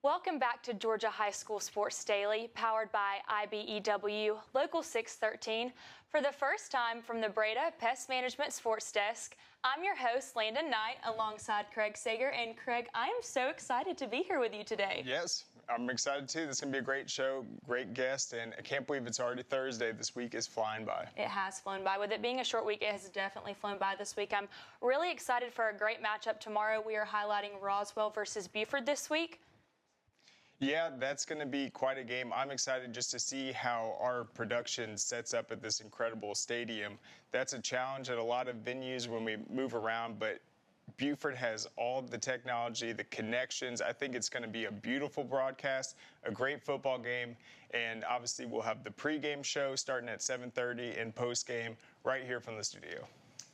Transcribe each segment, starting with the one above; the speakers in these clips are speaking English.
Welcome back to Georgia High School Sports Daily, powered by IBEW Local 613. For the first time from the Breda Pest Management Sports Desk, I'm your host, Landon Knight, alongside Craig Sager. And Craig, I am so excited to be here with you today. Yes, I'm excited too. This is going to be a great show, great guest, and I can't believe it's already Thursday. This week is flying by. It has flown by. With it being a short week, it has definitely flown by this week. I'm really excited for a great matchup tomorrow. We are highlighting Roswell versus Buford this week. Yeah, that's going to be quite a game. I'm excited just to see how our production sets up at this incredible stadium. That's a challenge at a lot of venues when we move around, but Buford has all the technology, the connections. I think it's going to be a beautiful broadcast, a great football game, and obviously we'll have the pregame show starting at 7:30 and postgame right here from the studio.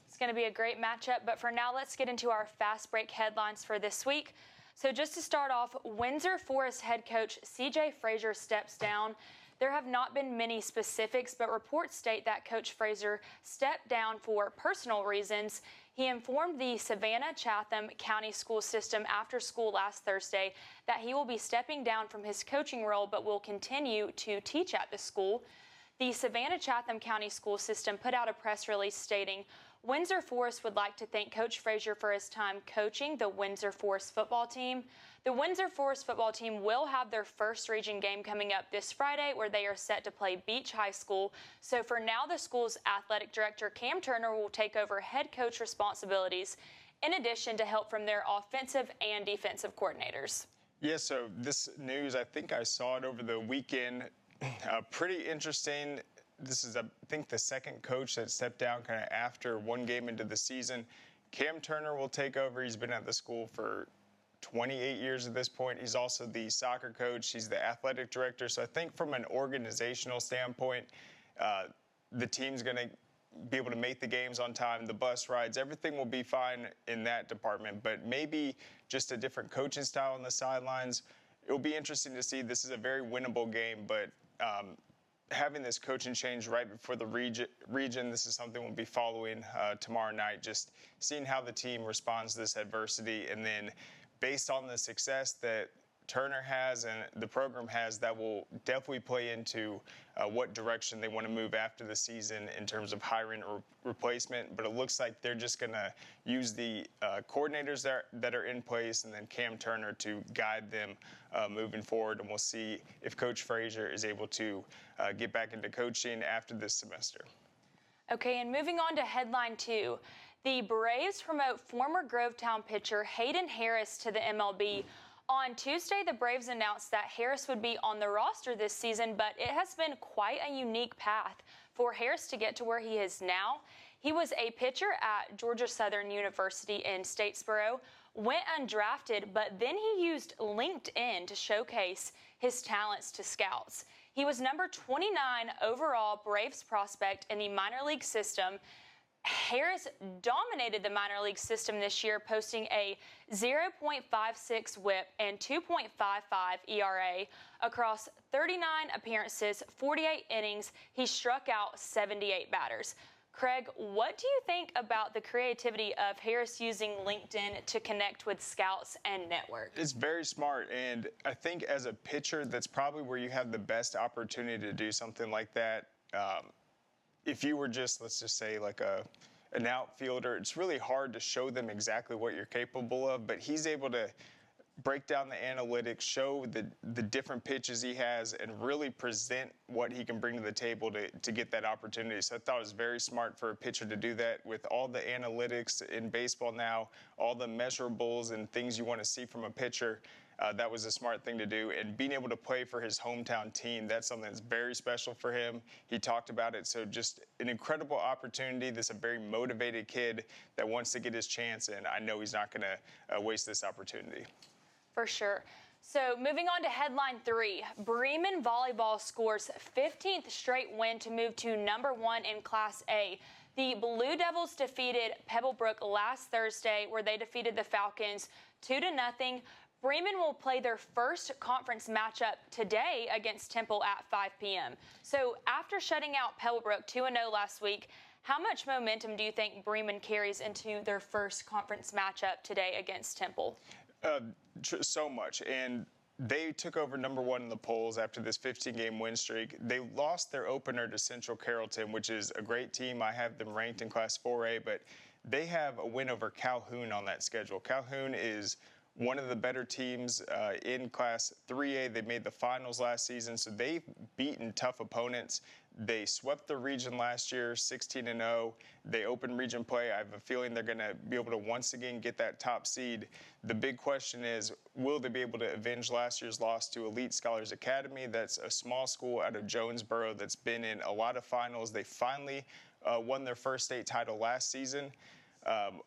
It's going to be a great matchup, but for now, let's get into our fast break headlines for this week. So just to start off, Windsor Forest head coach C.J. Frazier steps down. There have not been many specifics, but reports state that Coach Frazier stepped down for personal reasons. He informed the Savannah-Chatham County School System after school last Thursday that he will be stepping down from his coaching role but will continue to teach at the school. The Savannah-Chatham County School System put out a press release stating, Windsor Forest would like to thank Coach Frazier for his time coaching the Windsor Forest football team. The Windsor Forest football team will have their first region game coming up this Friday, where they are set to play Beach High School. So for now, the school's athletic director, Cam Turner, will take over head coach responsibilities, in addition to help from their offensive and defensive coordinators. Yeah, so this news, I think I saw it over the weekend. Pretty interesting. This is, I think, the second coach that stepped down kind of after one game into the season. Cam Turner will take over. He's been at the school for 28 years at this point. He's also the soccer coach. He's the athletic director. So I think from an organizational standpoint, the team's going to be able to make the games on time, the bus rides, everything will be fine in that department. But maybe just a different coaching style on the sidelines. It'll be interesting to see. This is a very winnable game, but having this coaching change right before the region, this is something we'll be following tomorrow night, just seeing how the team responds to this adversity. And then based on the success that Turner has and the program has, that will definitely play into what direction they want to move after the season in terms of hiring a replacement. But it looks like they're just going to use the coordinators that are in place and then Cam Turner to guide them moving forward. And we'll see if Coach Frazier is able to get back into coaching after this semester. Okay, and moving on to headline 2. The Braves promote former Grovetown pitcher Hayden Harris to the MLB. On Tuesday, the Braves announced that Harris would be on the roster this season, but it has been quite a unique path for Harris to get to where he is now. He was a pitcher at Georgia Southern University in Statesboro, went undrafted, but then he used LinkedIn to showcase his talents to scouts. He was number 29 overall Braves prospect in the minor league system. Harris dominated the minor league system this year, posting a 0.56 whip and 2.55 ERA. Across 39 appearances, 48 innings, he struck out 78 batters. Craig, what do you think about the creativity of Harris using LinkedIn to connect with scouts and network? It's very smart, and I think as a pitcher, that's probably where you have the best opportunity to do something like that. If you were just, let's just say, like an outfielder, it's really hard to show them exactly what you're capable of, but he's able to break down the analytics, show the different pitches he has, and really present what he can bring to the table to get that opportunity. So I thought it was very smart for a pitcher to do that with all the analytics in baseball now, all the measurables and things you want to see from a pitcher. That was a smart thing to do. And being able to play for his hometown team, that's something that's very special for him. He talked about it. So just an incredible opportunity. This is a very motivated kid that wants to get his chance, and I know he's not going to waste this opportunity. For sure. So moving on to headline 3, Bremen volleyball scores 15th straight win to move to number 1 in Class A. The Blue Devils defeated Pebblebrook last Thursday, where they defeated the Falcons 2-0. Bremen will play their first conference matchup today against Temple at 5 p.m. So after shutting out Pebblebrook 2-0 last week, how much momentum do you think Bremen carries into their first conference matchup today against Temple? So much. And they took over #1 in the polls after this 15-game win streak. They lost their opener to Central Carrollton, which is a great team. I have them ranked in Class 4A, but they have a win over Calhoun on that schedule. Calhoun is one of the better teams in Class 3A. They made the finals last season, so they've beaten tough opponents. They swept the region last year, 16-0. They opened region play. I have a feeling they're going to be able to once again get that top seed. The big question is, will they be able to avenge last year's loss to Elite Scholars Academy? That's a small school out of Jonesboro that's been in a lot of finals. They finally won their first state title last season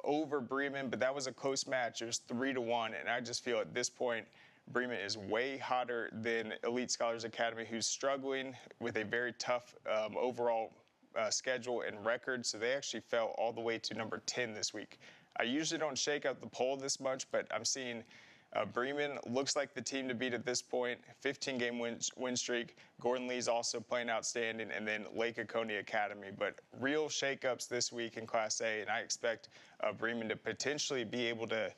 over Bremen, but that was a close match. It was 3-1, and I just feel at this point Bremen is way hotter than Elite Scholars Academy, who's struggling with a very tough overall schedule and record. So they actually fell all the way to number 10 this week. I usually don't shake out the poll this much, but I'm seeing Bremen looks like the team to beat at this point. 15-game win streak. Gordon Lee's also playing outstanding, and then Lake Oconee Academy. But real shakeups this week in Class A, and I expect Bremen to potentially be able to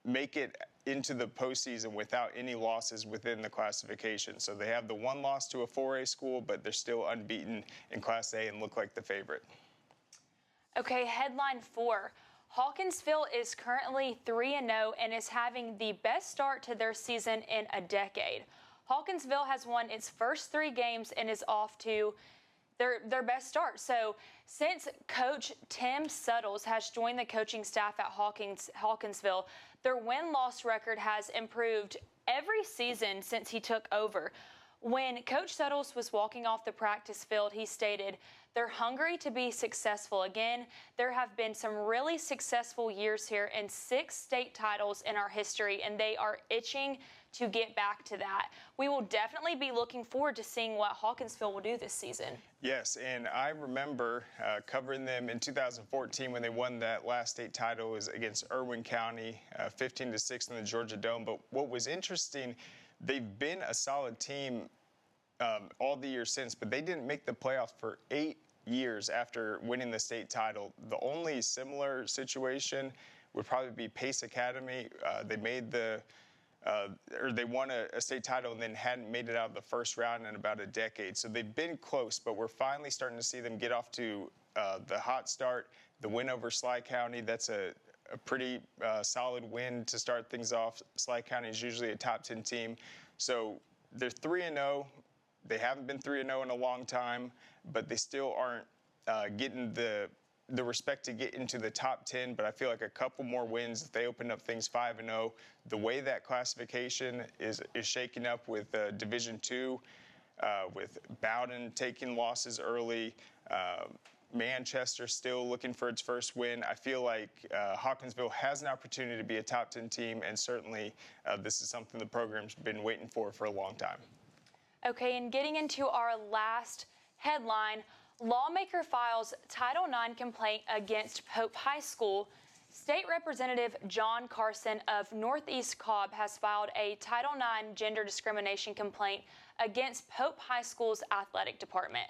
make it into the postseason without any losses within the classification. So they have the one loss to a 4A school, but they're still unbeaten in Class A and look like the favorite. Okay, headline 4. Hawkinsville is currently 3-0 and is having the best start to their season in a decade. Hawkinsville has won its first 3 games and is off to their best start. So since Coach Tim Suttles has joined the coaching staff at Hawkinsville, their win-loss record has improved every season since he took over. When Coach Suttles was walking off the practice field, he stated, "They're hungry to be successful again. There have been some really successful years here and 6 state titles in our history, and they are itching to get back to that." We will definitely be looking forward to seeing what Hawkinsville will do this season. Yes, and I remember covering them in 2014 when they won that last state title. It was against Irwin County, 15-6 in the Georgia Dome. But what was interesting, they've been a solid team all the years since, but they didn't make the playoffs for 8 years after winning the state title. The only similar situation would probably be Pace Academy. They made they won a state title and then hadn't made it out of the first round in about a decade. So they've been close, but we're finally starting to see them get off to the hot start. The win over Sly County, that's a pretty solid win to start things off. Sly County is usually a top 10 team. So they're 3-0. They haven't been 3-0 in a long time, but they still aren't getting the respect to get into the top 10. But I feel like a couple more wins, if they open up things 5-0, the way that classification is shaking up with Division II, with Bowden taking losses early, Manchester still looking for its first win. I feel like Hawkinsville has an opportunity to be a top 10 team, and certainly this is something the program's been waiting for a long time. Okay, and getting into our last headline, lawmaker files Title IX complaint against Pope High School. State Representative John Carson of Northeast Cobb has filed a Title IX gender discrimination complaint against Pope High School's athletic department.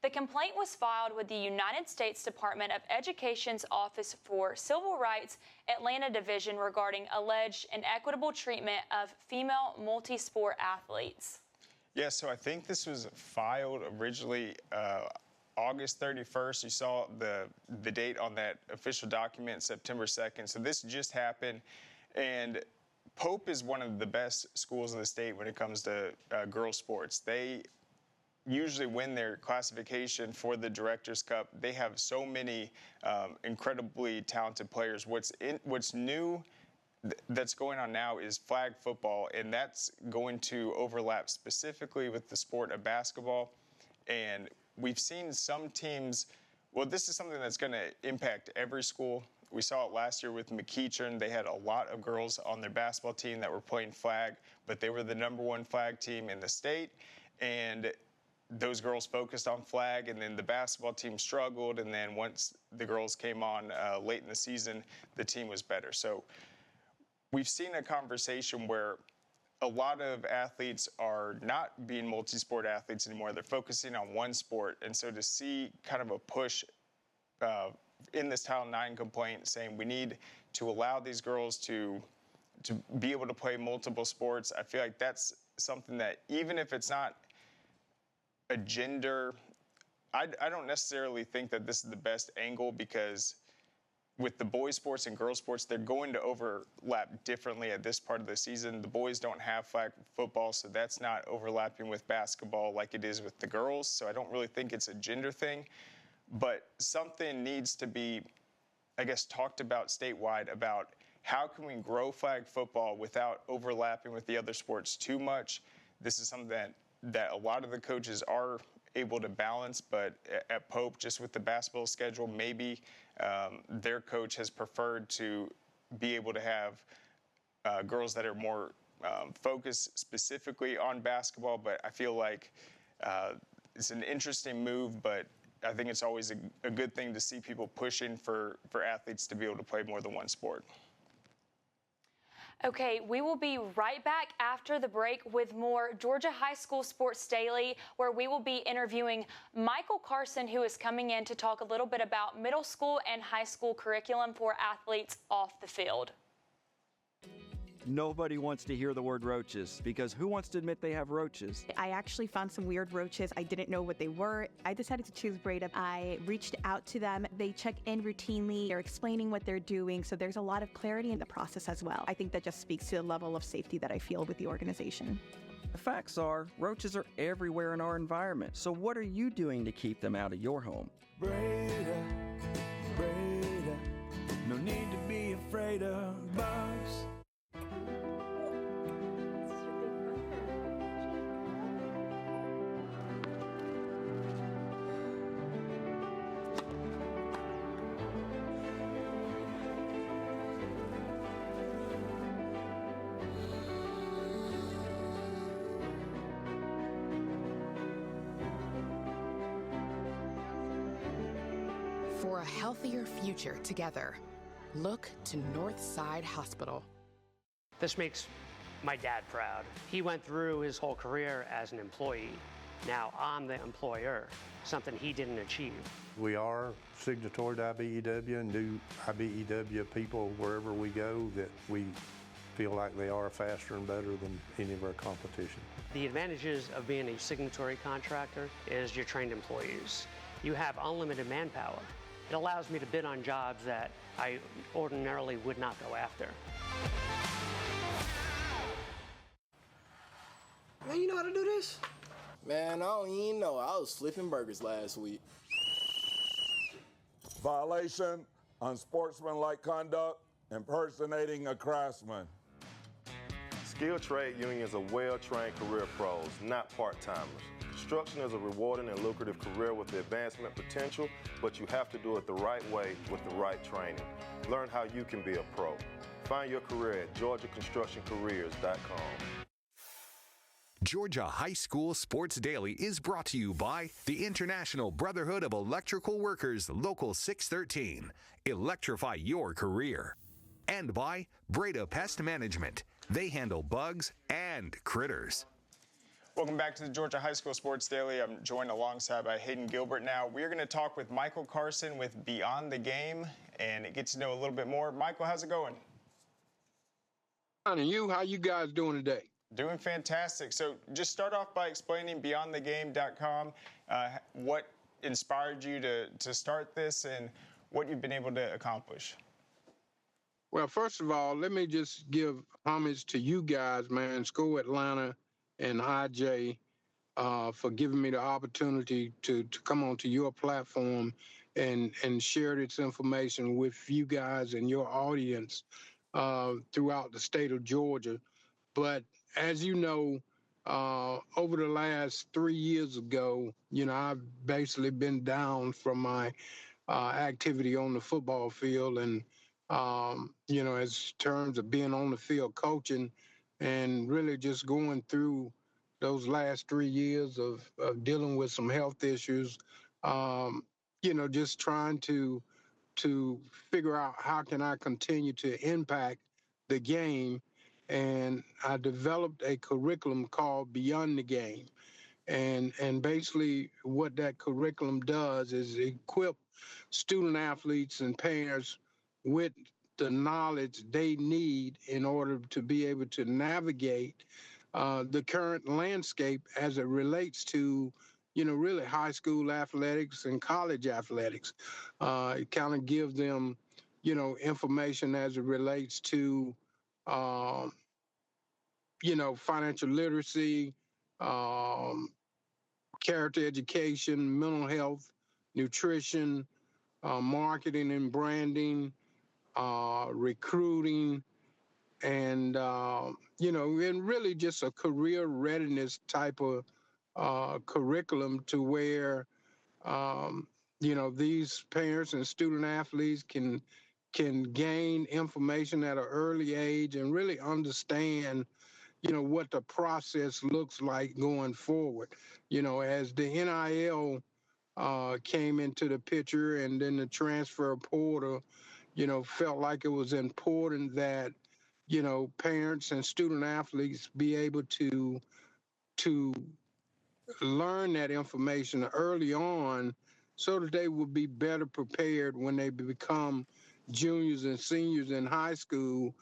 The complaint was filed with the United States Department of Education's Office for Civil Rights Atlanta Division regarding alleged inequitable treatment of female multi-sport athletes. Yeah, so I think this was filed originally August 31st. You saw the date on that official document, September 2nd. So this just happened. And Pope is one of the best schools in the state when it comes to girls sports. They usually win their classification for the Directors Cup. They have so many incredibly talented players. What's new that's going on now is flag football, and that's going to overlap specifically with the sport of basketball. And we've seen some teams, well, this is something that's going to impact every school. We saw it last year with McEachern. They had a lot of girls on their basketball team that were playing flag, but they were the #1 flag team in the state. And those girls focused on flag, and then the basketball team struggled. And then once the girls came on late in the season, the team was better. So we've seen a conversation where a lot of athletes are not being multi-sport athletes anymore. They're focusing on one sport. And so to see kind of a push in this Title IX complaint saying we need to allow these girls to to be able to play multiple sports. I feel like that's something that, even if it's not a gender, I don't necessarily think that this is the best angle, because with the boys sports and girls sports, they're going to overlap differently at this part of the season. The boys don't have flag football, so that's not overlapping with basketball like it is with the girls. So I don't really think it's a gender thing, but something needs to be, I guess, talked about statewide about how can we grow flag football without overlapping with the other sports too much. This is something that a lot of the coaches are able to balance, but at Pope, just with the basketball schedule, maybe their coach has preferred to be able to have girls that are more focused specifically on basketball. But I feel like it's an interesting move, but I think it's always a good thing to see people pushing for athletes to be able to play more than one sport. Okay, we will be right back after the break with more Georgia High School Sports Daily, where we will be interviewing Michael Carson, who is coming in to talk a little bit about middle school and high school curriculum for athletes off the field. Nobody wants to hear the word roaches, because who wants to admit they have roaches? I actually found some weird roaches. I didn't know what they were. I decided to choose Breda. I reached out to them. They check in routinely. They're explaining what they're doing, so there's a lot of clarity in the process as well. I think that just speaks to the level of safety that I feel with the organization. The facts are, roaches are everywhere in our environment, so what are you doing to keep them out of your home? Breda, Breda, no need to be afraid of bugs. For a healthier future together, look to Northside Hospital. This makes my dad proud. He went through his whole career as an employee. Now I'm the employer, something he didn't achieve. We are signatory to IBEW and do IBEW people wherever we go that we feel like they are faster and better than any of our competition. The advantages of being a signatory contractor is you're trained employees. You have unlimited manpower. It allows me to bid on jobs that I ordinarily would not go after. Man, you know how to do this? Man, I don't even know. I was flipping burgers last week. Violation, unsportsmanlike conduct, impersonating a craftsman. Skilled trade unions are well-trained career pros, not part-timers. Construction is a rewarding and lucrative career with the advancement potential, but you have to do it the right way with the right training. Learn how you can be a pro. Find your career at GeorgiaConstructionCareers.com. Georgia High School Sports Daily is brought to you by the International Brotherhood of Electrical Workers, Local 613. Electrify your career. And by Breda Pest Management. They handle bugs and critters. Welcome back to the Georgia High School Sports Daily. I'm joined alongside by Hayden Gilbert now. We're going to talk with Michael Carson with Beyond the Game and get to know a little bit more. Michael, how's it going? And you, how you guys doing today? Doing fantastic. So just start off by explaining beyondthegame.com, what inspired you to start this and what you've been able to accomplish. Well, first of all, let me just give homage to you guys, man, School Atlanta and IJ, for giving me the opportunity to come onto your platform and share this information with you guys and your audience throughout the state of Georgia. But as you know, over the last 3 years ago, I've basically been down from my activity on the football field and, as terms of being on the field coaching and really just going through those last 3 years of dealing with some health issues, just trying to figure out how can I continue to impact the game. And I developed a curriculum called Beyond the Game. And basically what that curriculum does is equip student athletes and parents with the knowledge they need in order to be able to navigate the current landscape as it relates to, really high school athletics and college athletics. It kind of gives them, information as it relates to, um, financial literacy, um, character education, mental health, nutrition, marketing and branding, recruiting, and and really just a career readiness type of curriculum to where these parents and student athletes can gain information at an early age and really understand what the process looks like going forward. As the NIL came into the picture and then the transfer portal, felt like it was important that parents and student athletes be able to learn that information early on so that they will be better prepared when they become juniors and seniors in high school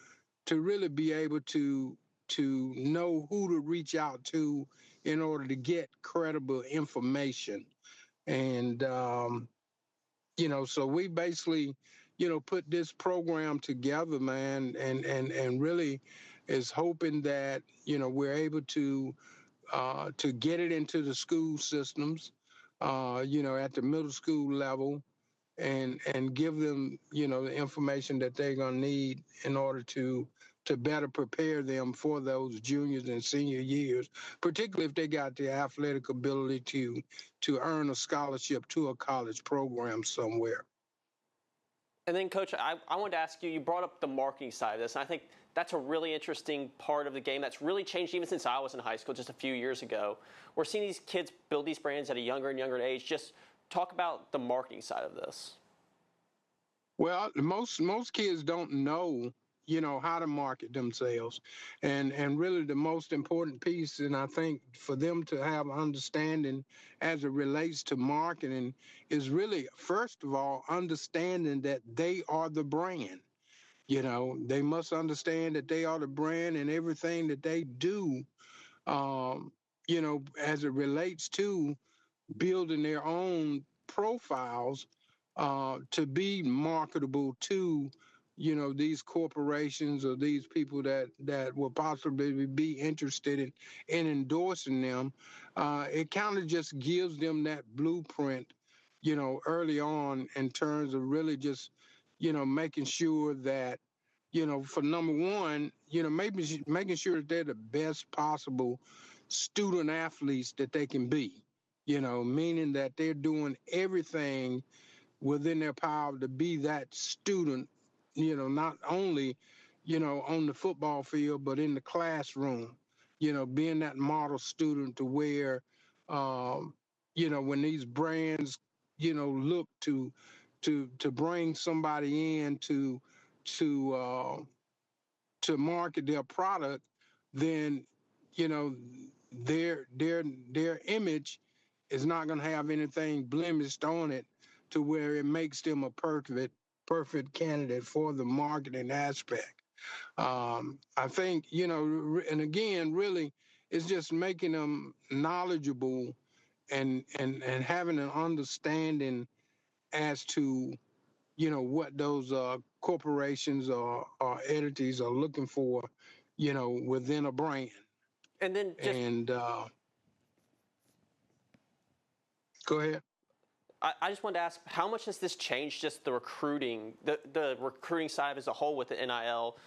to really be able to know who to reach out to in order to get credible information. And so we basically put this program together, man, and really is hoping that we're able to get it into the school systems, at the middle school level, and give them the information that they're gonna need in order to better prepare them for those juniors and senior years, particularly if they got the athletic ability to earn a scholarship to a college program somewhere. And then, Coach, I wanted to ask you, you brought up the marketing side of this, and I think that's a really interesting part of the game that's really changed even since I was in high school just a few years ago. We're seeing these kids build these brands at a younger and younger age. Just talk about the marketing side of this. Well, most kids don't know, how to market themselves. And really the most important piece, and I think for them to have understanding as it relates to marketing, is really, first of all, understanding that they are the brand. They must understand that they are the brand and everything that they do, as it relates to building their own profiles to be marketable to these corporations or these people that will possibly be interested in endorsing them. It kind of just gives them that blueprint early on in terms of really just making sure that for number one, maybe making sure that they're the best possible student athletes that they can be, meaning that they're doing everything within their power to be that student, not only, on the football field, but in the classroom, being that model student to where, when these brands, look to bring somebody in to market their product, then their image is not going to have anything blemished on it to where it makes them a perfect candidate for the marketing aspect. I think and again, really, it's just making them knowledgeable and having an understanding as to what those corporations or entities are looking for, within a brand. And then just go ahead. I just wanted to ask, how much has this changed just the recruiting, the recruiting side as a whole with the NIL?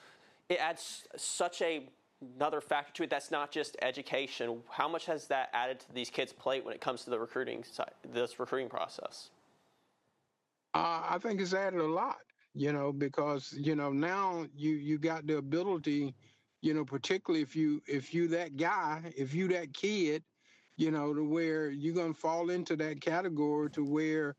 It adds such another factor to it that's not just education. How much has that added to these kids' plate when it comes to the recruiting side, this recruiting process? I think it's added a lot, because now you got the ability, particularly if you that guy, if you that kid, to where you're gonna fall into that category to where,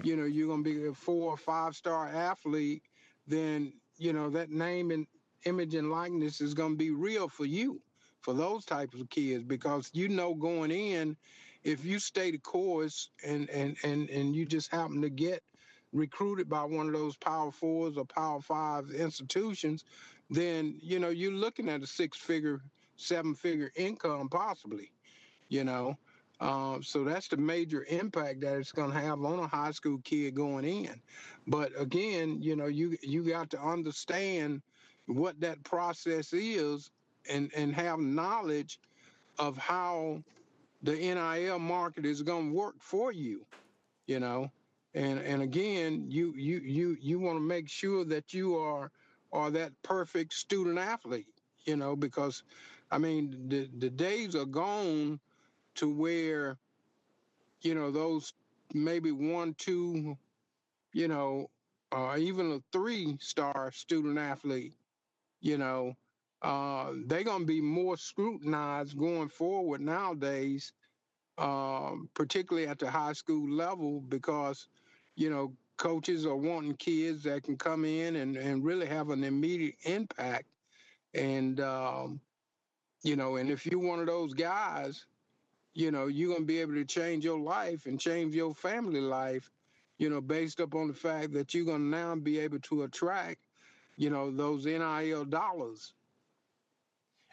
you're gonna be a 4 or 5-star athlete, then that name and image and likeness is gonna be real for you, for those types of kids, because going in, if you stay the course and you just happen to get recruited by one of those Power Fours or Power Five institutions, then, you're looking at a six-figure, seven-figure income possibly, you know. So that's the major impact that it's going to have on a high school kid going in. But again, you got to understand what that process is and have knowledge of how the NIL market is going to work for you, you know. And again, you want to make sure that you are that perfect student athlete, because I mean the days are gone to where, those maybe one, two, even a three-star student athlete, they're going to be more scrutinized going forward nowadays, particularly at the high school level, because, coaches are wanting kids that can come in and really have an immediate impact. And, and if you're one of those guys, you're going to be able to change your life and change your family life, based upon the fact that you're going to now be able to attract, those NIL dollars.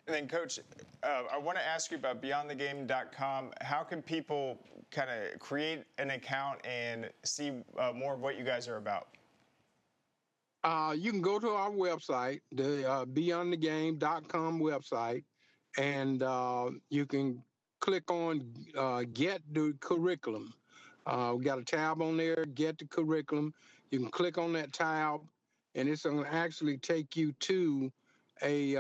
And then, Coach, I want to ask you about BeyondTheGame.com. How can people kind of create an account and see more of what you guys are about? You can go to our website, the BeyondTheGame.com website, and you can click on Get the Curriculum. We got a tab on there, Get the Curriculum. You can click on that tab, and it's going to actually take you to a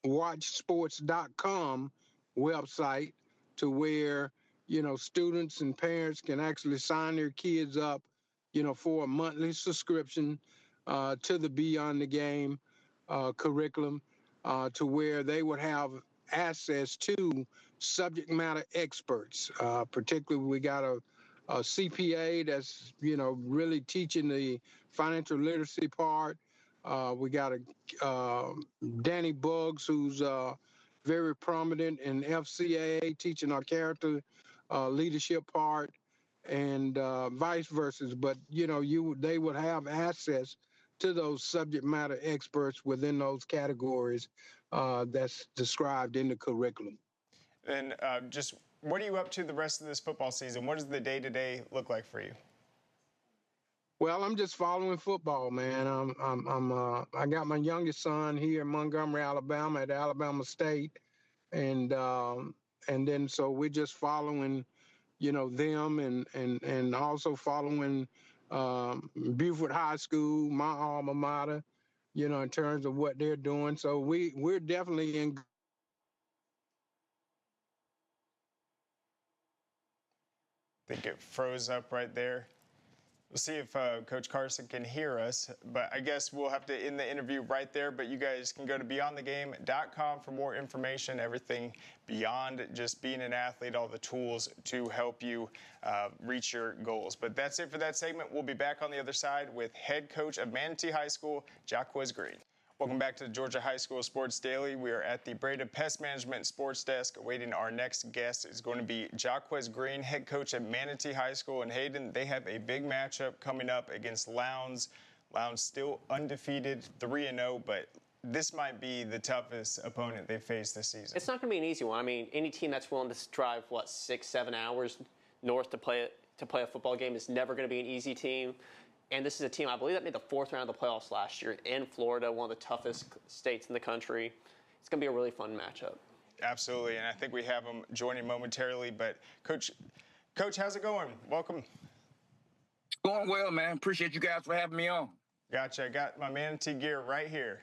watchsports.com website to where, students and parents can actually sign their kids up, for a monthly subscription to the Beyond the Game curriculum, to where they would have access to subject matter experts. Particularly, we got a CPA that's, really teaching the financial literacy part. We got a Danny Buggs, who's very prominent in FCA, teaching our character leadership part, and vice versa. But they would have access to those subject matter experts within those categories that's described in the curriculum. And just what are you up to the rest of this football season? What does the day-to-day look like for you? Well, I'm just following football, man. I got my youngest son here in Montgomery, Alabama, at Alabama State, and then so we're just following, them and also following Buford High School, my alma mater, in terms of what they're doing. So we're definitely in. I think it froze up right there. We'll see if Coach Carson can hear us, but I guess we'll have to end the interview right there. But you guys can go to BeyondTheGame.com for more information, everything beyond just being an athlete, all the tools to help you reach your goals. But that's it for that segment. We'll be back on the other side with head coach of Manatee High School, Jacquez Green. Welcome back to the Georgia High School Sports Daily. We are at the Breda Pest Management Sports Desk awaiting our next guest. Is going to be Jacquez Green, head coach at Manatee High School. And Hayden, they have a big matchup coming up against Lowndes. Lowndes still undefeated, 3-0, but this might be the toughest opponent they've faced this season. It's not going to be an easy one. I mean, any team that's willing to drive, 6-7 hours north to play a football game is never going to be an easy team. And this is a team, I believe, that made the fourth round of the playoffs last year in Florida, one of the toughest states in the country. It's going to be a really fun matchup. Absolutely, and I think we have them joining momentarily. But, Coach, how's it going? Welcome. It's going well, man. Appreciate you guys for having me on. Gotcha. I got my Manatee gear right here.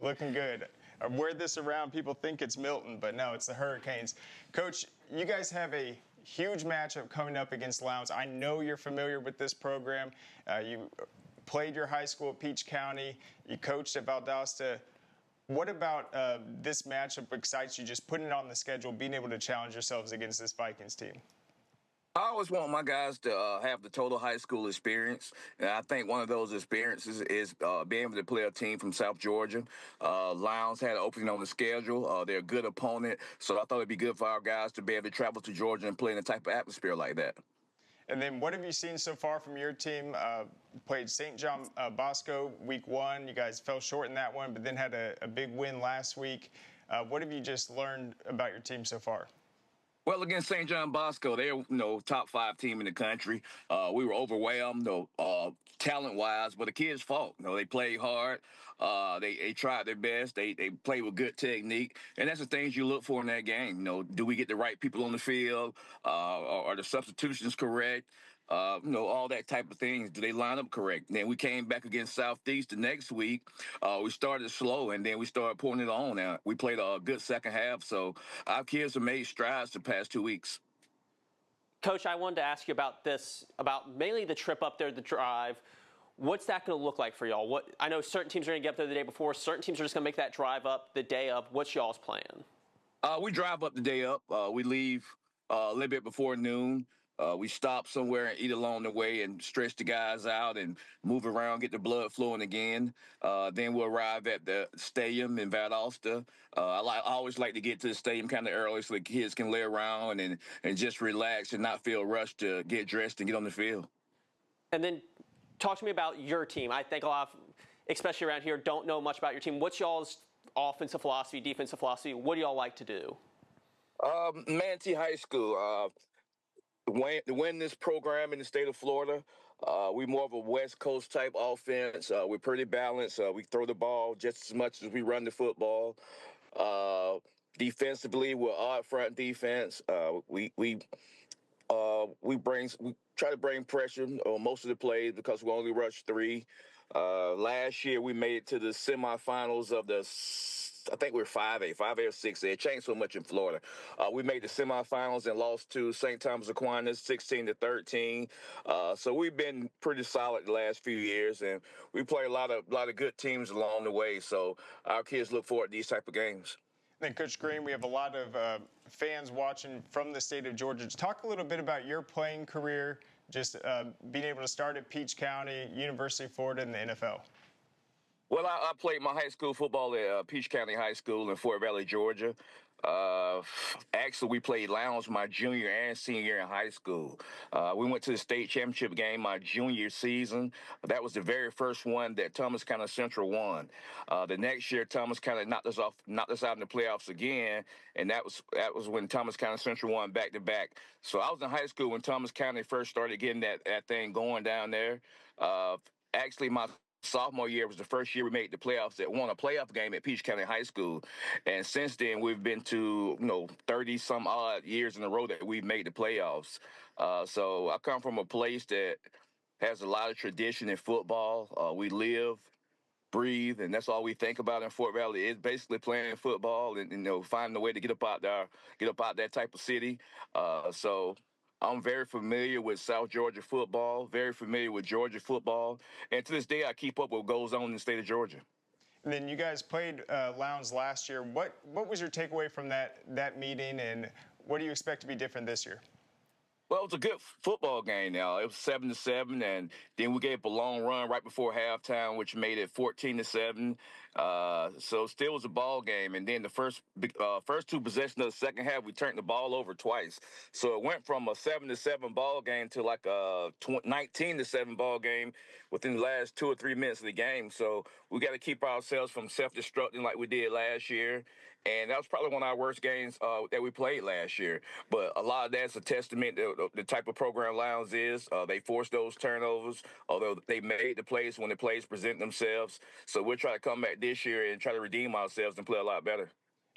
Looking good. I wear this around. People think it's Milton, but no, it's the Hurricanes. Coach, you guys have a huge matchup coming up against Lowndes. I know you're familiar with this program. You played your high school at Peach County. You coached at Valdosta. What about this matchup excites you, just putting it on the schedule, being able to challenge yourselves against this Vikings team? I always want my guys to have the total high school experience. And I think one of those experiences is being able to play a team from South Georgia. Lowndes had an opening on the schedule. They're a good opponent. So I thought it'd be good for our guys to be able to travel to Georgia and play in a type of atmosphere like that. And then what have you seen so far from your team? Played St. John Bosco week 1. You guys fell short in that one, but then had a big win last week. What have you just learned about your team so far? Well, against St. John Bosco, they're top 5 team in the country. We were overwhelmed, talent-wise, but the kids fought. They played hard. They tried their best. They played with good technique, and that's the things you look for in that game. Do we get the right people on the field? Are the substitutions correct? All that type of things. Do they line up correct? Then we came back against Southeast the next week. We started slow, and then we started pulling it on. Now we played a good second half, so our kids have made strides the past 2 weeks. Coach, I wanted to ask you about this, about mainly the trip up there, the drive. What's that going to look like for y'all? I know certain teams are going to get up there the day before. Certain teams are just going to make that drive up the day of. What's y'all's plan? We drive up the day up. We leave a little bit before noon. We stop somewhere and eat along the way and stretch the guys out and move around, get the blood flowing again. Then we'll arrive at the stadium in Valdosta. I always like to get to the stadium kind of early so the kids can lay around and just relax and not feel rushed to get dressed and get on the field. And then talk to me about your team. I think a lot of, especially around here, don't know much about your team. What's y'all's offensive philosophy, defensive philosophy? What do y'all like to do? Manatee High School. To win this program in the state of Florida, we're more of a West Coast type offense. We're pretty balanced. We throw the ball just as much as we run the football. Defensively, we're odd front defense. We try to bring pressure on most of the plays because we only rush 3. Last year, we made it to the semifinals of I think we're 5A or 6A. It changed so much in Florida. We made the semifinals and lost to St. Thomas Aquinas 16-13. So we've been pretty solid the last few years, and we play a lot of good teams along the way. So our kids look forward to these type of games. Then, Coach Green, we have a lot of fans watching from the state of Georgia. Just talk a little bit about your playing career, just being able to start at Peach County, University of Florida, and the NFL. Well, I played my high school football at Peach County High School in Fort Valley, Georgia. Actually, we played Lounge my junior and senior year in high school. We went to the state championship game my junior season. That was the very first one that Thomas County Central won. The next year, Thomas County knocked us out in the playoffs again, and that was when Thomas County Central won back-to-back. So I was in high school when Thomas County first started getting that thing going down there. Actually, my sophomore year was the first year we made the playoffs that won a playoff game at Peach County High School. And since then, we've been to, 30-some odd years in a row that we've made the playoffs. So I come from a place that has a lot of tradition in football. We live, breathe, and that's all we think about in Fort Valley is basically playing football and finding a way to get up out that type of city. So I'm very familiar with South Georgia football, very familiar with Georgia football, and to this day I keep up with what goes on in the state of Georgia. And then you guys played Lowndes last year. What was your takeaway from that meeting, and what do you expect to be different this year? Well, it was a good football game now. It was 7-7, and then we gave up a long run right before halftime, which made it 14-7. So still was a ball game. And then the first 2 possessions of the second half, we turned the ball over twice. So it went from a 7-7 ball game to like a 19-7 ball game within the last 2 or 3 minutes of the game. So we got to keep ourselves from self-destructing like we did last year. And that was probably one of our worst games that we played last year. But a lot of that's a testament to the type of program Lowndes is. They forced those turnovers, although they made the plays when the plays present themselves. So we'll try to come back this year and try to redeem ourselves and play a lot better.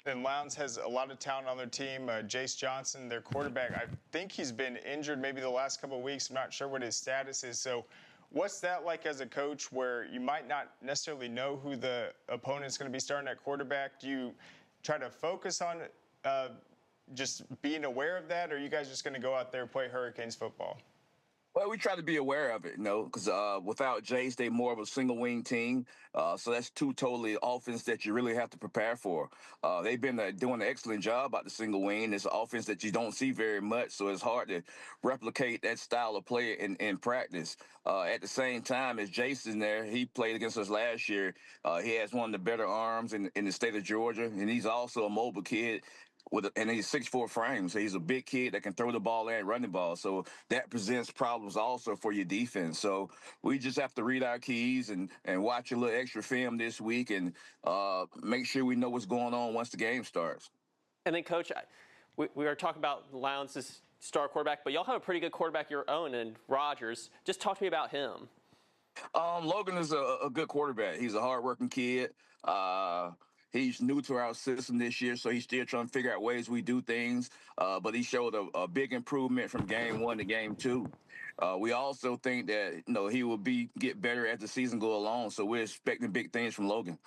Then Lowndes has a lot of talent on their team. Jace Johnson, their quarterback, I think he's been injured maybe the last couple of weeks. I'm not sure what his status is. So what's that like as a coach where you might not necessarily know who the opponent's going to be starting at quarterback? Do you try to focus on just being aware of that, or are you guys just going to go out there and play Hurricanes football? Well, we try to be aware of it, because without Jace, they're more of a single-wing team. So that's 2 totally offense that you really have to prepare for. They've been doing an excellent job at the single wing. It's an offense that you don't see very much, so it's hard to replicate that style of play in practice. At the same time, as Jason there, he played against us last year. He has one of the better arms in the state of Georgia, and he's also a mobile kid. and he's 6'4" frame, so he's a big kid that can throw the ball and run the ball. So that presents problems also for your defense. So we just have to read our keys and watch a little extra film this week and make sure we know what's going on once the game starts. And then, Coach, we are talking about Lowndes' star quarterback, but y'all have a pretty good quarterback of your own in Rodgers. Just talk to me about him. Logan is a good quarterback. He's a hardworking kid. He's new to our system this year, so he's still trying to figure out ways we do things. But he showed a big improvement from game 1 to game 2. We also think that he will get better as the season go along. So we're expecting big things from Logan.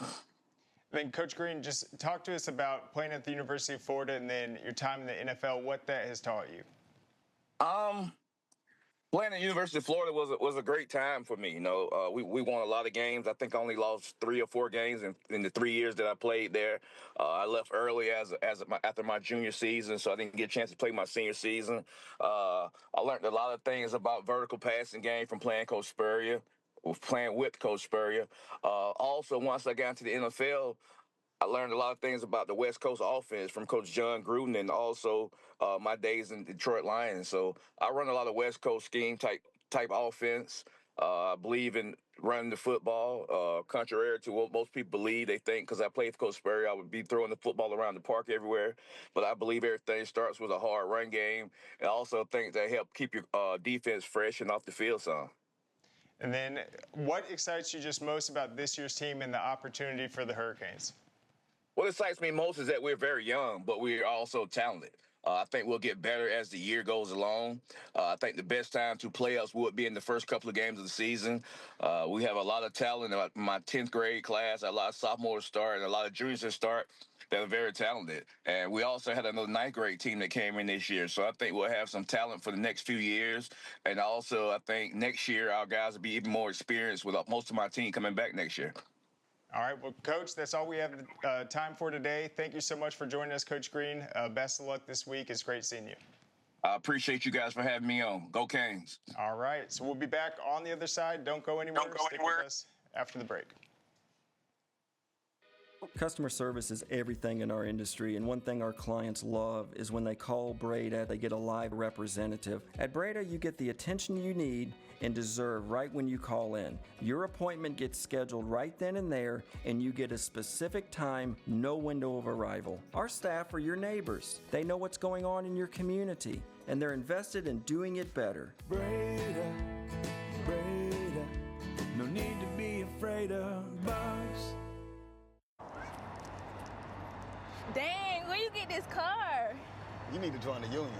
Then, Coach Green, just talk to us about playing at the University of Florida and then your time in the NFL. What that has taught you. Playing at the University of Florida was a great time for me. We won a lot of games. I think I only lost 3 or 4 games in the 3 years that I played there. I left early after my junior season, so I didn't get a chance to play my senior season. I learned a lot of things about vertical passing game from playing with Coach Spurrier. Also, once I got into the NFL, I learned a lot of things about the West Coast offense from Coach John Gruden and also my days in Detroit Lions. So I run a lot of West Coast scheme type offense. I believe in running the football, contrary to what most people believe. They think because I played for Coach Spurrier, I would be throwing the football around the park everywhere. But I believe everything starts with a hard run game. And I also think that help keep your defense fresh and off the field some. And then what excites you just most about this year's team and the opportunity for the Hurricanes? What excites me most is that we're very young, but we're also talented. I think we'll get better as the year goes along. I think the best time to play us would be in the first couple of games of the season. We have a lot of talent in my 10th grade class, a lot of sophomores start, and a lot of juniors that start that are very talented. And we also had another 9th grade team that came in this year. So I think we'll have some talent for the next few years. And also I think next year our guys will be even more experienced with most of my team coming back next year. All right, well, Coach, that's all we have time for today. Thank you so much for joining us, Coach Green. Best of luck this week. It's great seeing you. I appreciate you guys for having me on. Go Canes. All right, so we'll be back on the other side. Don't go anywhere. Stick with us after the break. Customer service is everything in our industry, and one thing our clients love is when they call Breda, they get a live representative. At Breda, you get the attention you need and deserve right when you call in. Your appointment gets scheduled right then and there, and you get a specific time, no window of arrival. Our staff are your neighbors. They know what's going on in your community, and they're invested in doing it better. Breda, Breda, no need to be afraid of bugs. Dang, where you get this car? You need to join the union.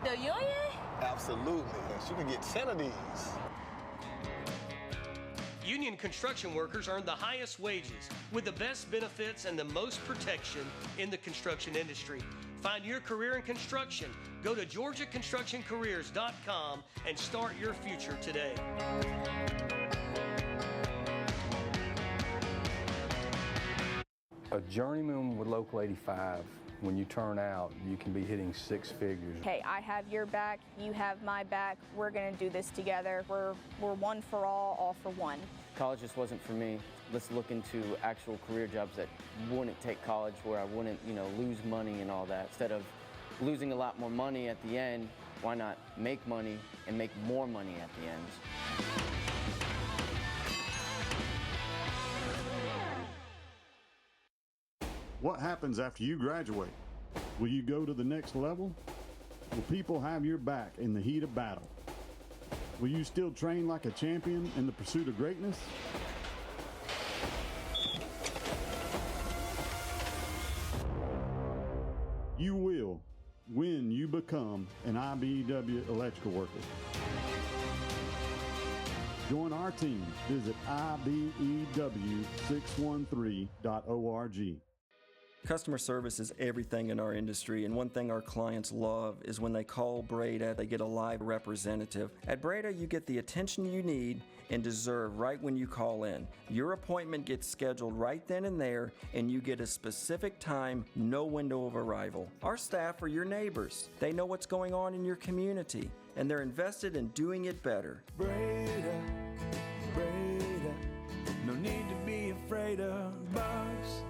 The union? Absolutely. You can get 10 of these. Union construction workers earn the highest wages with the best benefits and the most protection in the construction industry. Find your career in construction. Go to GeorgiaConstructionCareers.com and start your future today. A journeyman with Local 85, when you turn out, you can be hitting 6 figures. Hey, I have your back, you have my back. We're gonna do this together. We're one for all for one. College just wasn't for me. Let's look into actual career jobs that wouldn't take college, where I wouldn't, lose money and all that. Instead of losing a lot more money at the end, why not make money and make more money at the end? What happens after you graduate? Will you go to the next level? Will people have your back in the heat of battle? Will you still train like a champion in the pursuit of greatness? You will when you become an IBEW electrical worker. Join our team. Visit IBEW613.org. Customer service is everything in our industry, and one thing our clients love is when they call Breda, they get a live representative. At Breda, you get the attention you need and deserve right when you call in. Your appointment gets scheduled right then and there, and you get a specific time, no window of arrival. Our staff are your neighbors. They know what's going on in your community, and they're invested in doing it better. Breda, Breda, no need to be afraid of bugs.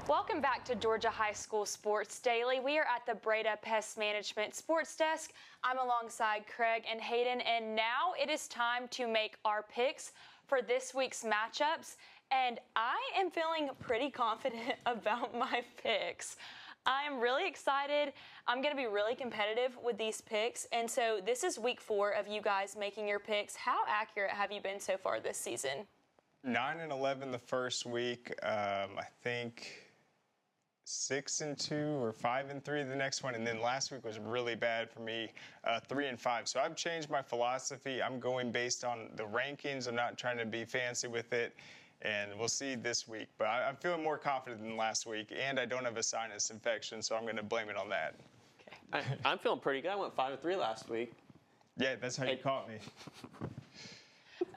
Welcome back to Georgia High School Sports Daily. We are at the Breda Pest Management Sports Desk. I'm alongside Craig and Hayden, and now it is time to make our picks for this week's matchups. And I am feeling pretty confident about my picks. I'm really excited. I'm going to be really competitive with these picks. And so this is week 4 of you guys making your picks. How accurate have you been so far this season? 9-11 the first week. I think 6-2 or 5-3 the next one, and then last week was really bad for me, 3-5. So I've changed my philosophy. I'm going based on the rankings. I'm not trying to be fancy with it, and we'll see this week. But I'm feeling more confident than last week, and I don't have a sinus infection, so I'm going to blame it on that. Okay. I'm feeling pretty good. I went 5-3 last week. Yeah, that's how you caught me.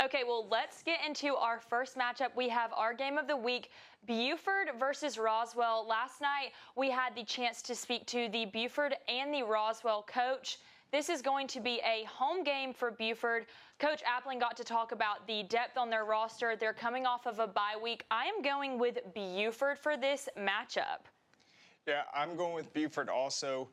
Okay, well, let's get into our first matchup. We have our game of the week, Buford versus Roswell. Last night, we had the chance to speak to the Buford and the Roswell coach. This is going to be a home game for Buford. Coach Appling got to talk about the depth on their roster. They're coming off of a bye week. I am going with Buford for this matchup. Yeah, I'm going with Buford also.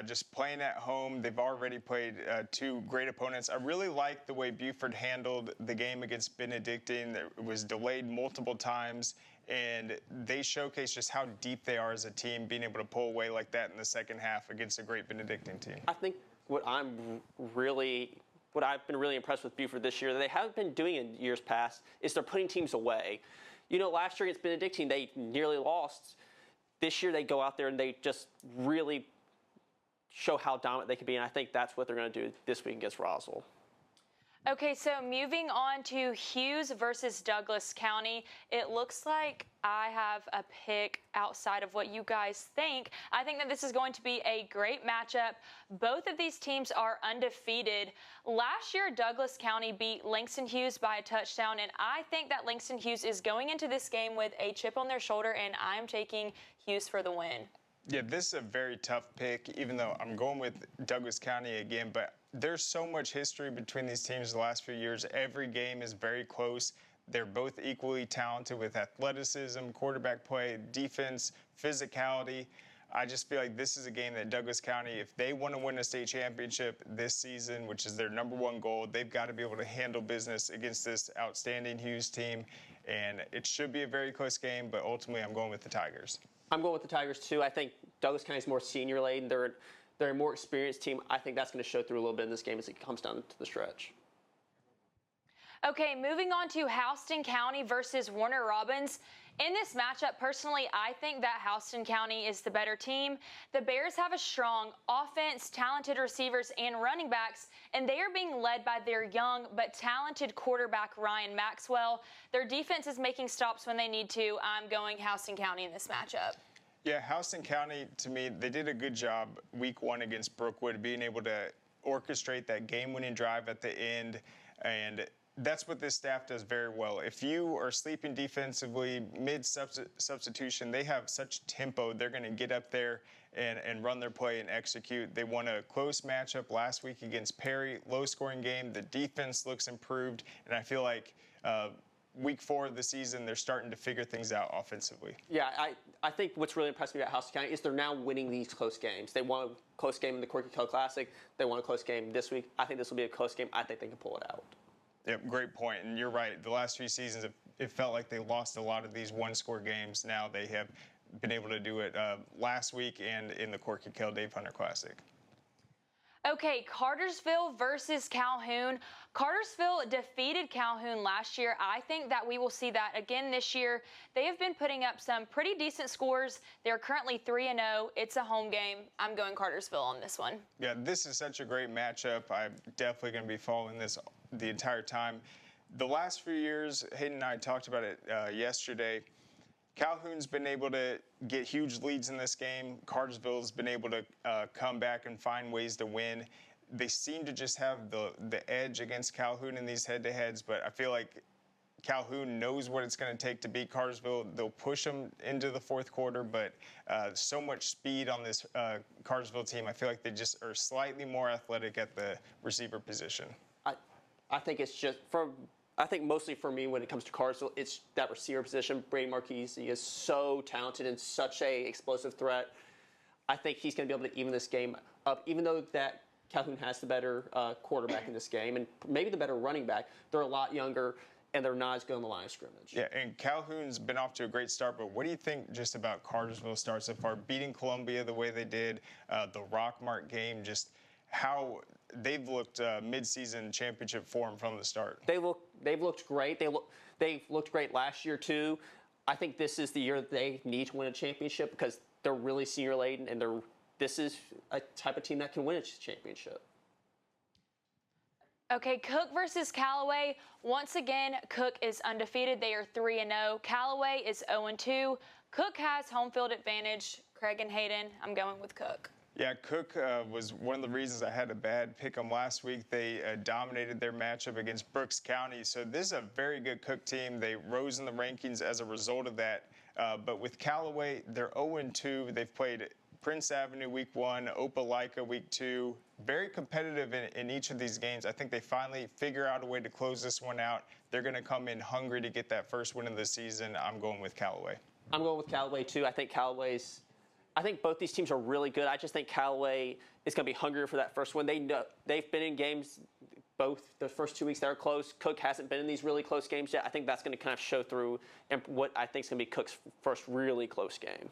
Just playing at home, they've already played 2 great opponents. I really like the way Buford handled the game against Benedictine. It was delayed multiple times, and they showcased just how deep they are as a team, being able to pull away like that in the second half against a great Benedictine team. I think what I've been really impressed with Buford this year that they haven't been doing in years past is they're putting teams away. You know, last year against Benedictine, they nearly lost. This year they go out there and they just really show how dominant they can be, and I think that's what they're going to do this week against Roswell. Okay, so moving on to Hughes versus Douglas County. It looks like I have a pick outside of what you guys think. I think that this is going to be a great matchup. Both of these teams are undefeated. Last year, Douglas County beat Langston Hughes by a touchdown, and I think that Langston Hughes is going into this game with a chip on their shoulder, and I'm taking Hughes for the win. Yeah, this is a very tough pick, even though I'm going with Douglas County again, but there's so much history between these teams the last few years. Every game is very close. They're both equally talented with athleticism, quarterback play, defense, physicality. I just feel like this is a game that Douglas County, if they want to win a state championship this season, which is their #1 goal, they've got to be able to handle business against this outstanding Hughes team. And it should be a very close game, but ultimately I'm going with the Tigers. I'm going with the Tigers, too. I think Douglas County is more senior-laden. They're a more experienced team. I think that's going to show through a little bit in this game as it comes down to the stretch. Okay, moving on to Houston County versus Warner Robins. In this matchup, personally, I think that Houston County is the better team. The Bears have a strong offense, talented receivers, and running backs, and they are being led by their young but talented quarterback, Ryan Maxwell. Their defense is making stops when they need to. I'm going Houston County in this matchup. Yeah, Houston County, to me, they did a good job week 1 against Brookwood, being able to orchestrate that game-winning drive at the end, and that's what this staff does very well. If you are sleeping defensively, mid-substitution, they have such tempo. They're going to get up there and run their play and execute. They won a close matchup last week against Perry, low-scoring game. The defense looks improved, and I feel like week 4 of the season, they're starting to figure things out offensively. Yeah, I think what's really impressed me about Houston County is they're now winning these close games. They won a close game in the Corky Hill Classic. They won a close game this week. I think this will be a close game. I think they can pull it out. Yep, great point. And you're right. The last few seasons, it felt like they lost a lot of these one-score games. Now they have been able to do it last week and in the Corky Hill Dave Hunter Classic. Okay, Cartersville versus Calhoun. Cartersville defeated Calhoun last year. I think that we will see that again this year. They have been putting up some pretty decent scores. They're currently 3-0. It's a home game. I'm going Cartersville on this one. Yeah, this is such a great matchup. I'm definitely going to be following this the entire time. The last few years, Hayden and I talked about it yesterday. Calhoun's been able to get huge leads in this game. Cartersville's been able to come back and find ways to win. They seem to just have the edge against Calhoun in these head-to-heads, but I feel like Calhoun knows what it's going to take to beat Cartersville. They'll push them into the fourth quarter, but so much speed on this Cartersville team. I feel like they just are slightly more athletic at the receiver position. I think it's just I think mostly for me when it comes to Carson, it's that receiver position. Brady Marquise, he is so talented and such a explosive threat. I think he's going to be able to even this game up, even though that Calhoun has the better quarterback in this game and maybe the better running back. They're a lot younger, and they're not as good on the line of scrimmage. Yeah, and Calhoun's been off to a great start, but what do you think just about Cartersville's start so far? Beating Columbia the way they did, the Rockmart game, just how they've looked midseason championship form from the start. They've looked great. They've looked great last year too. I think this is the year that they need to win a championship because they're really senior laden, and this is a type of team that can win a championship. Okay, Cook versus Callaway. Once again, Cook is undefeated. They are 3-0. Callaway is 0-2. Cook has home field advantage. Craig and Hayden, I'm going with Cook. Yeah, Cook was one of the reasons I had a bad pick 'em last week. They dominated their matchup against Brooks County. So this is a very good Cook team. They rose in the rankings as a result of that. But with Callaway, they're 0-2. They've played Prince Avenue week 1, Opelika week 2. Very competitive in each of these games. I think they finally figure out a way to close this one out. They're going to come in hungry to get that first win of the season. I'm going with Callaway. I'm going with Callaway too. I think both these teams are really good. I just think Callaway is going to be hungrier for that first win. They've been in games both the first 2 weeks that are close. Cook hasn't been in these really close games yet. I think that's going to kind of show through in what I think is going to be Cook's first really close game.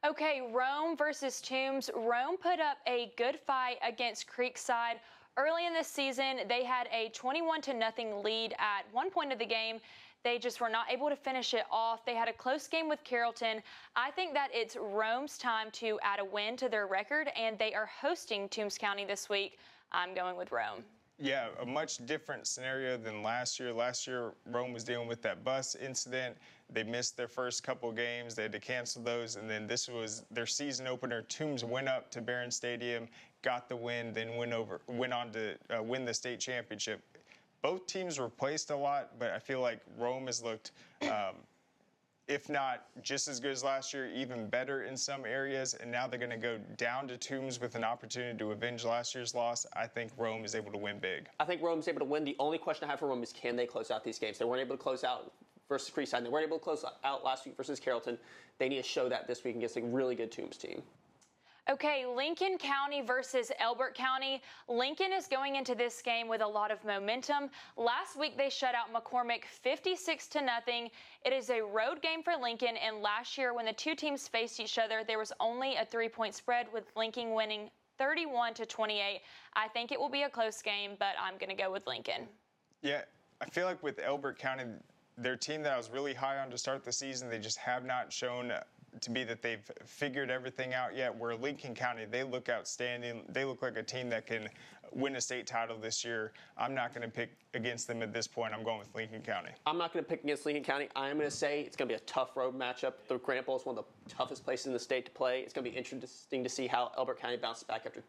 Okay, Rome versus Toombs. Rome put up a good fight against Creekside. Early in the season, they had a 21-0 lead at one point of the game. They just were not able to finish it off. They had a close game with Carrollton. I think that it's Rome's time to add a win to their record, and they are hosting Toombs County this week. I'm going with Rome. Yeah, a much different scenario than last year. Last year, Rome was dealing with that bus incident. They missed their first couple games. They had to cancel those, and then this was their season opener. Toombs went up to Barron Stadium, got the win, then went on to win the state championship. Both teams replaced a lot, but I feel like Rome has looked, if not just as good as last year, even better in some areas. And now they're going to go down to Toombs with an opportunity to avenge last year's loss. I think Rome is able to win big. I think Rome's able to win. The only question I have for Rome is, can they close out these games? They weren't able to close out versus Creekside. They weren't able to close out last week versus Carrollton. They need to show that this week against a really good Toombs team. Okay, Lincoln County versus Elbert County. Lincoln is going into this game with a lot of momentum. Last week, they shut out McCormick 56-0. It is a road game for Lincoln, and last year, when the two teams faced each other, there was only a 3-point spread, with Lincoln winning 31-28. I think it will be a close game, but I'm going to go with Lincoln. Yeah, I feel like with Elbert County, their team that I was really high on to start the season, they just have not shown to be that they've figured everything out yet. Where Lincoln County, they look outstanding. They look like a team that can win a state title this year. I'm not going to pick against them at this point. I'm going with Lincoln County. I'm not going to pick against Lincoln County. I am going to say it's going to be a tough road matchup. The Grant Bowl is one of the toughest places in the state to play. It's going to be interesting to see how Elbert County bounces back after,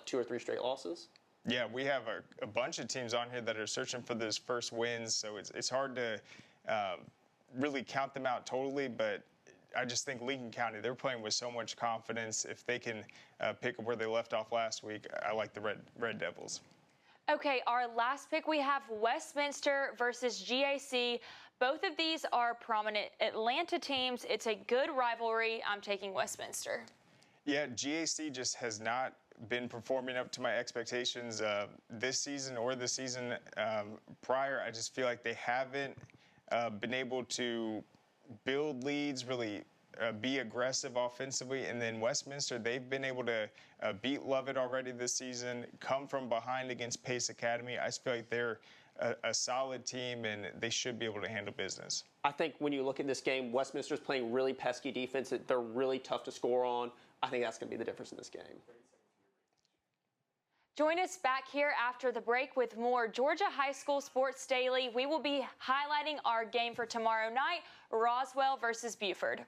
2 or 3 straight losses? Yeah, we have a bunch of teams on here that are searching for those first wins, so it's hard to really count them out totally, but I just think Lincoln County, they're playing with so much confidence. If they can pick up where they left off last week, I like the Red Devils. Okay, our last pick, we have Westminster versus GAC. Both of these are prominent Atlanta teams. It's a good rivalry. I'm taking Westminster. Yeah, GAC just has not been performing up to my expectations this season or the season prior. I just feel like they haven't been able to build leads, really be aggressive offensively. And then Westminster, they've been able to beat Lovett already this season, come from behind against Pace Academy. I just feel like they're a solid team, and they should be able to handle business. I think when you look at this game, Westminster's playing really pesky defense. They're really tough to score on. I think that's going to be the difference in this game. Join us back here after the break with more Georgia High School Sports Daily. We will be highlighting our game for tomorrow night, Roswell versus Buford.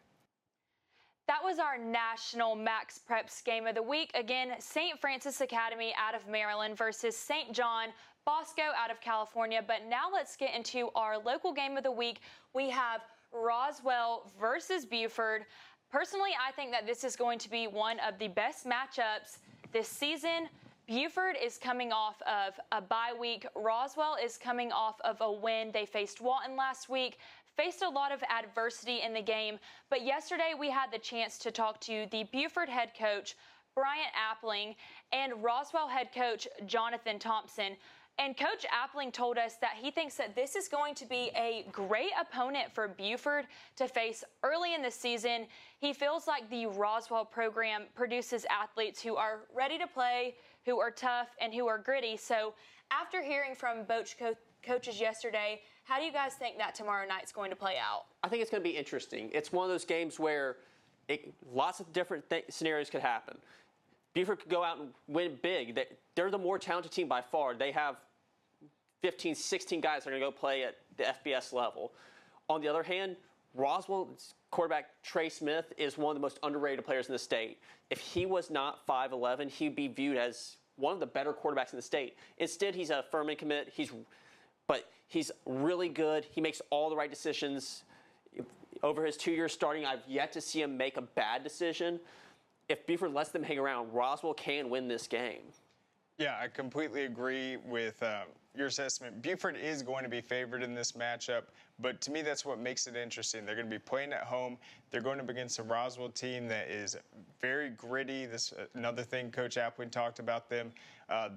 That was our National Max Preps Game of the Week. Again, St. Francis Academy out of Maryland versus St. John Bosco out of California. But now let's get into our local game of the week. We have Roswell versus Buford. Personally, I think that this is going to be one of the best matchups this season. Buford is coming off of a bye week. Roswell is coming off of a win. They faced Walton last week, faced a lot of adversity in the game. But yesterday we had the chance to talk to the Buford head coach, Bryant Appling, and Roswell head coach, Jonathan Thompson. And Coach Appling told us that he thinks that this is going to be a great opponent for Buford to face early in the season. He feels like the Roswell program produces athletes who are ready to play, who are tough, and who are gritty. So after hearing from both coaches yesterday, how do you guys think that tomorrow night's going to play out? I think it's going to be interesting. It's one of those games where lots of different scenarios could happen. Buford could go out and win big. They're the more talented team by far. They have 15, 16 guys that are going to go play at the FBS level. On the other hand, Roswell's quarterback Trey Smith is one of the most underrated players in the state. If he was not 5'11", he'd be viewed as one of the better quarterbacks in the state. Instead, he's a Furman commit. But he's really good. He makes all the right decisions. Over his 2 years starting, I've yet to see him make a bad decision. If Buford lets them hang around, Roswell can win this game. Yeah, I completely agree with your assessment. Buford is going to be favored in this matchup, but to me, that's what makes it interesting. They're going to be playing at home. They're going up against a Roswell team that is very gritty. This another thing Coach Appling talked about them.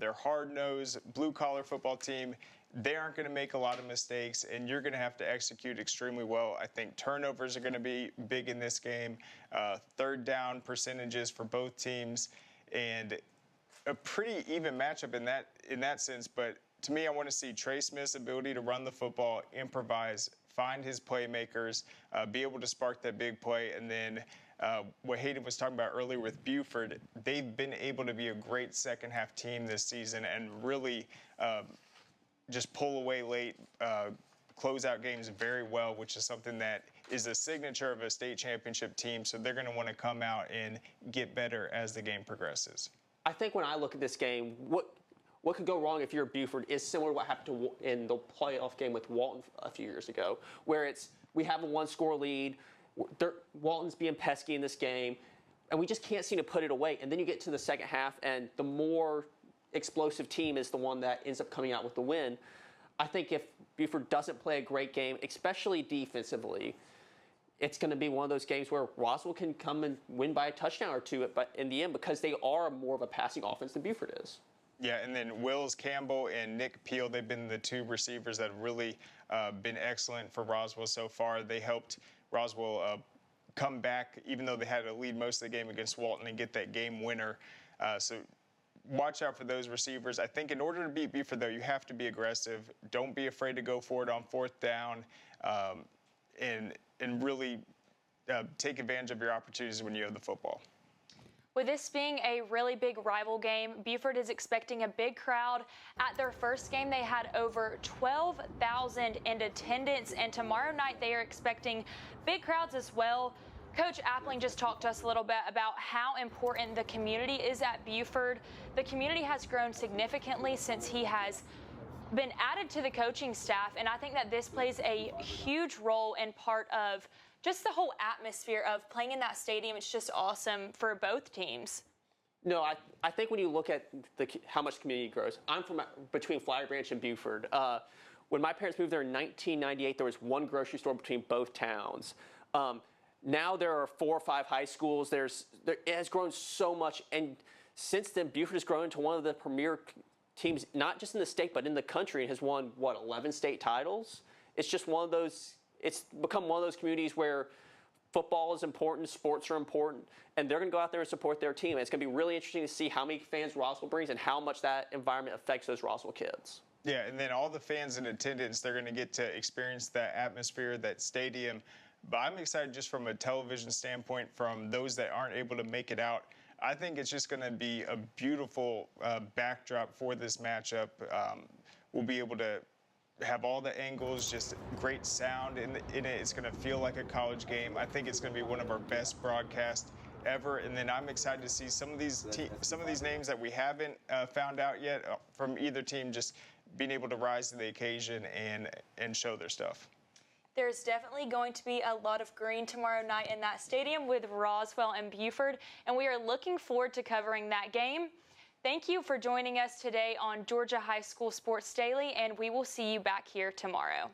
They're hard-nosed, blue-collar football team. They aren't going to make a lot of mistakes, and you're going to have to execute extremely well. I think turnovers are going to be big in this game, third down percentages for both teams, and a pretty even matchup in that sense. But to me, I want to see Trey Smith's ability to run the football, improvise, find his playmakers, be able to spark that big play, and then what Hayden was talking about earlier with Buford, they've been able to be a great second-half team this season and really just pull away late, close out games very well, which is something that is a signature of a state championship team. So they're going to want to come out and get better as the game progresses. I think when I look at this game, what could go wrong if you're Buford is similar to what happened in the playoff game with Walton a few years ago, where we have a one-score lead, Walton's being pesky in this game, and we just can't seem to put it away. And then you get to the second half, and the more explosive team is the one that ends up coming out with the win. I think if Buford doesn't play a great game, especially defensively, it's going to be one of those games where Roswell can come and win by a touchdown or two, but in the end, because they are more of a passing offense than Buford is. Yeah, and then Wills Campbell and Nick Peel, they've been the two receivers that have really been excellent for Roswell so far. They helped Roswell come back, even though they had a lead most of the game against Walton, and get that game winner. So watch out for those receivers. I think in order to beat Buford, though, you have to be aggressive. Don't be afraid to go for it on fourth down, and really take advantage of your opportunities when you have the football. With this being a really big rival game, Buford is expecting a big crowd. At their first game, they had over 12,000 in attendance, and tomorrow night they are expecting big crowds as well. Coach Appling just talked to us a little bit about how important the community is at Buford. The community has grown significantly since he has been added to the coaching staff, and I think that this plays a huge role in part of just the whole atmosphere of playing in that stadium. It's just awesome for both teams. No, I think when you look at how much community grows, I'm from between Flowery Branch and Buford. When my parents moved there in 1998, there was one grocery store between both towns. Now there are 4 or 5 high schools. It has grown so much, and since then, Buford has grown into one of the premier teams, not just in the state, but in the country, and has won, 11 state titles? It's just one of those, it's become one of those communities where football is important, sports are important, and they're going to go out there and support their team. And it's going to be really interesting to see how many fans Roswell brings and how much that environment affects those Roswell kids. Yeah, and then all the fans in attendance, they're going to get to experience that atmosphere, that stadium. But I'm excited just from a television standpoint, from those that aren't able to make it out. I think it's just going to be a beautiful backdrop for this matchup. We'll be able to have all the angles, just great sound in it. It's going to feel like a college game. I think it's going to be one of our best broadcasts ever. And then I'm excited to see some of these names that we haven't found out yet from either team just being able to rise to the occasion and show their stuff. There's definitely going to be a lot of green tomorrow night in that stadium with Roswell and Buford, and we are looking forward to covering that game. Thank you for joining us today on Georgia High School Sports Daily, and we will see you back here tomorrow.